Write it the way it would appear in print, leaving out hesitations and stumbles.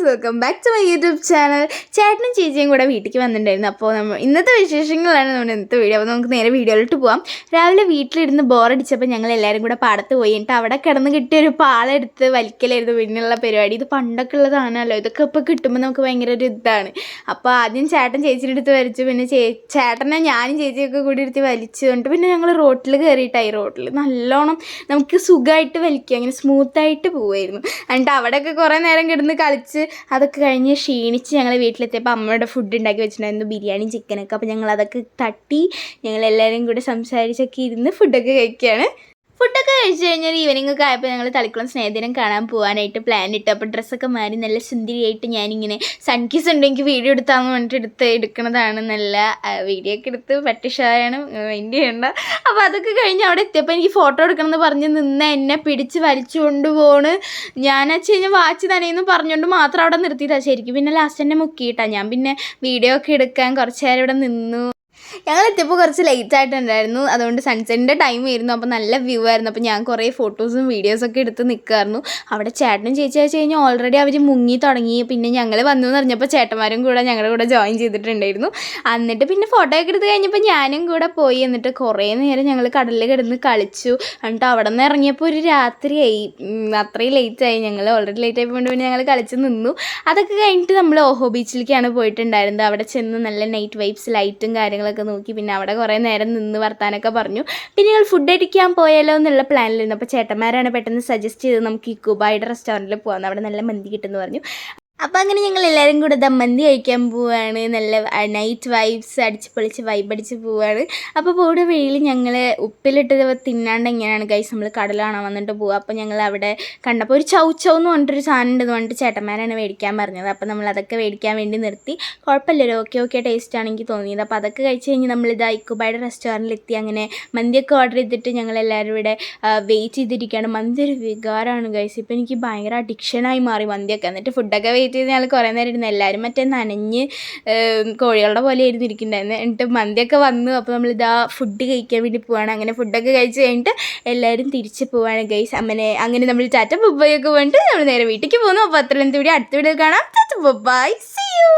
Welcome back to my YouTube channel. ചേട്ടനും ചേച്ചിയും കൂടെ വീട്ടിലേക്ക് വന്നിട്ടുണ്ടായിരുന്നു. അപ്പോൾ ഇന്നത്തെ വിശേഷങ്ങളാണ് നമ്മുടെ ഇന്നത്തെ വീഡിയോ. അപ്പോൾ നമുക്ക് നേരെ വീഡിയോയിലോട്ട് പോകാം. രാവിലെ വീട്ടിലിരുന്ന് ബോറടിച്ചപ്പോൾ ഞങ്ങൾ എല്ലാവരും കൂടെ പാടത്ത് പോയി. എന്നിട്ട് അവിടെ കിടന്ന് കിട്ടിയൊരു പാളെടുത്ത് വലിക്കലായിരുന്നു പിന്നെയുള്ള പരിപാടി. ഇത് പണ്ടൊക്കെ ഉള്ളതാണല്ലോ, ഇതൊക്കെ ഇപ്പോൾ കിട്ടുമ്പോൾ നമുക്ക് ഭയങ്കര ഒരു ഇതാണ്. അപ്പോൾ ആദ്യം ചേട്ടൻ ചേച്ചിയുടെ അടുത്ത് വലിച്ചു, പിന്നെ ചേട്ടനെ ഞാനും ചേച്ചിയൊക്കെ കൂടി എടുത്ത് വലിച്ചു. എന്നിട്ട് പിന്നെ ഞങ്ങൾ റോട്ടിൽ കയറിയിട്ടായി. റോട്ടിൽ നല്ലോണം നമുക്ക് സുഖമായിട്ട് വലിക്കുക, അങ്ങനെ സ്മൂത്തായിട്ട് പോവുമായിരുന്നു. എന്നിട്ട് അവിടെയൊക്കെ കുറേ നേരം കിടന്ന് കളിച്ച് അതൊക്കെ കഴിഞ്ഞ് ക്ഷീണിച്ച് ഞങ്ങൾ വീട്ടിലെത്തിയപ്പോൾ അമ്മയുടെ ഫുഡ് ഉണ്ടാക്കി വെച്ചിട്ടുണ്ടായിരുന്നു, ബിരിയാണി ചിക്കനൊക്കെ. അപ്പോൾ ഞങ്ങൾ അതൊക്കെ തട്ടി ഞങ്ങളെല്ലാവരും കൂടെ സംസാരിച്ചൊക്കെ ഇരുന്ന് ഫുഡൊക്കെ കഴിക്കുകയാണ്. ഫുഡൊക്കെ കഴിച്ച് കഴിഞ്ഞാൽ ഈവനിങ് ഒക്കെ ആയപ്പോൾ ഞങ്ങൾ തളിക്കുളം സ്നേഹദിനം കാണാൻ പോകാനായിട്ട് പ്ലാൻ ഇട്ടു. അപ്പോൾ ഡ്രസ്സൊക്കെ മാറി നല്ല സുന്ദരിയായിട്ട് ഞാനിങ്ങനെ സൺകിസ് ഉണ്ടെങ്കിൽ വീഡിയോ എടുത്താന്ന് പറഞ്ഞിട്ട് എടുക്കുന്നതാണ്. നല്ല വീഡിയോ ഒക്കെ എടുത്ത് പട്ടിഷായാണ്, മൈൻഡ് ചെയ്യണ്ട. അപ്പോൾ അതൊക്കെ കഴിഞ്ഞ് അവിടെ എത്തിയപ്പോൾ എനിക്ക് ഫോട്ടോ എടുക്കണമെന്ന് പറഞ്ഞ് നിന്ന് എന്നെ പിടിച്ച് വലിച്ചു കൊണ്ടുപോണ്. ഞാൻ വെച്ച് കഴിഞ്ഞാൽ വാച്ച് തന്നെയെന്ന് പറഞ്ഞുകൊണ്ട് മാത്രം അവിടെ നിർത്തിയിട്ടാണ്. ശരിക്കും പിന്നെ ലാസ്റ്റ് തന്നെ മുക്കിയിട്ടാണ്. ഞാൻ പിന്നെ വീഡിയോ ഒക്കെ എടുക്കാൻ കുറച്ച് നേരം ഇവിടെ നിന്നു. ഞങ്ങൾ എത്തിയപ്പോൾ കുറച്ച് ലേറ്റ് ആയിട്ടുണ്ടായിരുന്നു, അതുകൊണ്ട് സൺസെറ്റിൻ്റെ ടൈം ആയിരുന്നു. അപ്പോൾ നല്ല വ്യൂ ആയിരുന്നു. അപ്പോൾ ഞാൻ കുറേ ഫോട്ടോസും വീഡിയോസൊക്കെ എടുത്ത് നിൽക്കുമായിരുന്നു. അവിടെ ചേട്ടനും ചേച്ചി വെച്ച് കഴിഞ്ഞാൽ ഓൾറെഡി അവർ മുങ്ങി തുടങ്ങി. പിന്നെ ഞങ്ങൾ വന്നു എന്ന് പറഞ്ഞപ്പോൾ ചേട്ടന്മാരും കൂടെ ഞങ്ങളുടെ കൂടെ ജോയിൻ ചെയ്തിട്ടുണ്ടായിരുന്നു. എന്നിട്ട് പിന്നെ ഫോട്ടോ ഒക്കെ എടുത്ത് കഴിഞ്ഞപ്പോൾ ഞാനും കൂടെ പോയി. എന്നിട്ട് കുറേ നേരം ഞങ്ങൾ കടലിൽ കിടന്ന് കളിച്ചു. എന്നിട്ട് അവിടെ നിന്ന് ഇറങ്ങിയപ്പോൾ ഒരു രാത്രിയായി, അത്രയും ലേറ്റായി. ഞങ്ങൾ ഓൾറെഡി ലേറ്റ് ആയപ്പോൾ പിന്നെ ഞങ്ങൾ കളിച്ച് നിന്നു. അതൊക്കെ കഴിഞ്ഞിട്ട് നമ്മൾ ഓഹോ ബീച്ചിലേക്കാണ് പോയിട്ടുണ്ടായിരുന്നത്. അവിടെ ചെന്ന് നല്ല നൈറ്റ് വൈബ്സ് ലൈറ്റും കാര്യങ്ങളൊക്കെ നോക്കി. പിന്നെ അവിടെ കുറേ നേരം നിന്ന് വർത്താനൊക്കെ പറഞ്ഞു. പിന്നെ ഞങ്ങൾ ഫുഡ് അടിക്കാൻ പോയാലോ എന്നുള്ള പ്ലാനിലിരുന്നു. അപ്പോൾ ചേട്ടന്മാരാണ് പെട്ടെന്ന് സജസ്റ്റ് ചെയ്ത് നമുക്ക് ഈ കുബായുടെ റെസ്റ്റോറൻറ്റിൽ പോകാം, അവിടെ നല്ല മന്തി കിട്ടുമെന്ന് പറഞ്ഞു. അപ്പോൾ അങ്ങനെ ഞങ്ങൾ എല്ലാവരും കൂടെ മന്തി കഴിക്കാൻ പോവുകയാണ്. നല്ല നൈറ്റ് വൈബ്സ് അടിച്ച് പൊളിച്ച് വൈബ് അടിച്ച് പോവുകയാണ്. അപ്പോൾ പോടെ വഴിയിൽ ഞങ്ങൾ ഉപ്പിലിട്ട് തിന്നാണ്ട് എങ്ങനെയാണ് ഗൈസ് നമ്മൾ കടൽ കാണാൻ വന്നിട്ട് പോവുക. അപ്പോൾ ഞങ്ങൾ അവിടെ കണ്ടപ്പോൾ ഒരു ചൗ എന്ന് പറഞ്ഞിട്ടൊരു സാധനം ഉണ്ടെന്ന് പറഞ്ഞിട്ട് ചേട്ടന്മാരാണ് മേടിക്കാൻ പറഞ്ഞത്. അപ്പോൾ നമ്മൾ അതൊക്കെ മേടിക്കാൻ വേണ്ടി നിർത്തി. കുഴപ്പമില്ലല്ലോ, ഓക്കെ ടേസ്റ്റ് ആണ് എനിക്ക് തോന്നിയത്. അപ്പോൾ അതൊക്കെ കഴിച്ച് കഴിഞ്ഞ് നമ്മളിത് ഇക്കുബായുടെ റെസ്റ്റോറൻറ്റിലെത്തി. അങ്ങനെ മന്തിയൊക്കെ ഓർഡർ ചെയ്തിട്ട് ഞങ്ങളെല്ലാവരും ഇവിടെ വെയിറ്റ് ചെയ്തിരിക്കുകയാണ്. മന്തി ഒരു വികാരമാണ് ഗൈസ്. ഇപ്പോൾ എനിക്ക് ഭയങ്കര അഡിക്ഷനായി മാറി മന്തിയൊക്കെ. എന്നിട്ട് ഫുഡൊക്കെ വെയിറ്റ് ചെയ്ത് ഞങ്ങൾ കുറേ നേരം ഇരുന്നു. എല്ലാവരും മറ്റേ നനഞ്ഞ് കോഴികളുടെ പോലെ ആയിരുന്നു ഇരിക്കുന്നുണ്ടായിരുന്നു. എന്നിട്ട് മന്തിയൊക്കെ വന്നു. അപ്പോൾ നമ്മളിതാ ഫുഡ് കഴിക്കാൻ വേണ്ടി പോവാണ്. അങ്ങനെ ഫുഡൊക്കെ കഴിച്ച് കഴിഞ്ഞിട്ട് എല്ലാവരും തിരിച്ച് പോവാണ് ഗൈസ്. അങ്ങനെ നമ്മൾ ടാറ്റ ബൊബ്ബയൊക്കെ പോയിട്ട് നമ്മൾ നേരെ വീട്ടിലേക്ക് പോകുന്നു. അപ്പോൾ അത്രയും കൂടി അടുത്ത വീഡിയോ കാണാം. Tata bye bye, see U.